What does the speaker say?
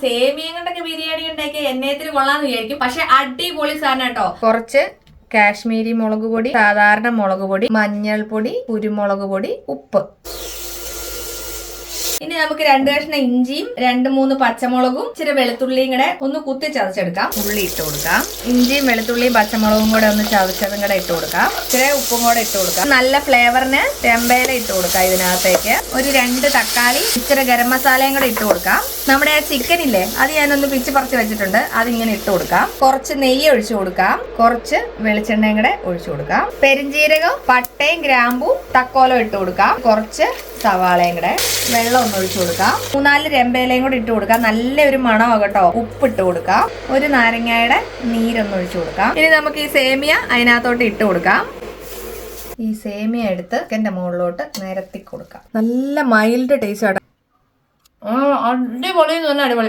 സേമിയ കൊണ്ടൊക്കെ ബിരിയാണി ഉണ്ടാക്കി എന്നേത്തിന് കൊള്ളാന്ന് വിചാരിക്കും, പക്ഷെ അടിപൊളി സാധനം കേട്ടോ. കുറച്ച് കാശ്മീരി മുളക് പൊടി, സാധാരണ മുളക് പൊടി, മഞ്ഞൾപ്പൊടി, കുരുമുളക് പൊടി, ഉപ്പ്. ഇനി നമുക്ക് 2 കഷ്ണം ഇഞ്ചിയും 2-3 പച്ചമുളകും ഇച്ചിരി വെളുത്തുള്ളിയും കൂടെ ഒന്ന് കുത്തി ചതച്ചെടുക്കാം. ഉള്ളി ഇട്ട് കൊടുക്കാം. ഇഞ്ചിയും വെളുത്തുള്ളിയും പച്ചമുളകും കൂടെ ഒന്ന് ചതച്ചതും കൂടെ ഇട്ട് കൊടുക്കാം. ഇച്ചിരി ഉപ്പും കൂടെ ഇട്ട് കൊടുക്കാം. നല്ല ഫ്ലേവറിന് ചെമ്പേല ഇട്ട് കൊടുക്കാം. ഇതിനകത്തേക്ക് ഒരു 2 തക്കാളി, ഇച്ചിരി ഗരം മസാലയും കൂടെ ഇട്ട് കൊടുക്കാം. നമ്മുടെ ചിക്കൻ ഇല്ലേ, അത് ഞാനൊന്ന് പിച്ച് പറിച്ച് വെച്ചിട്ടുണ്ട്, അതിങ്ങനെ ഇട്ട് കൊടുക്കാം. കുറച്ച് നെയ്യ് ഒഴിച്ചു കൊടുക്കാം. കുറച്ച് വെളിച്ചെണ്ണയും കൂടെ ഒഴിച്ചു കൊടുക്കാം. പെരിഞ്ജീരകം, പട്ടയും ഗ്രാമ്പും തക്കോലം ഇട്ട് കൊടുക്കാം. കുറച്ച് സവാളയും കൂടെ, വെള്ളം ഒന്ന് ഒഴിച്ചു കൊടുക്കാം. 3-4 രമ്പേലയും കൂടെ ഇട്ട് കൊടുക്കാം. നല്ലൊരു മണമാകട്ടോ. ഉപ്പ് ഇട്ട് കൊടുക്കാം. ഒരു നാരങ്ങയുടെ നീരൊന്ന് ഒഴിച്ചു കൊടുക്കാം. ഇനി നമുക്ക് ഈ സേമിയ അതിനകത്തോട്ട് ഇട്ട് കൊടുക്കാം. ഈ സേമിയ എടുത്ത് ചിക്കൻ്റെ മുകളിലോട്ട് നിരത്തി കൊടുക്കാം. നല്ല മൈൽഡ് ടേസ്റ്റ് ആട്ടോ. അടിപൊളി എന്ന് പറഞ്ഞാൽ അടിപൊളി.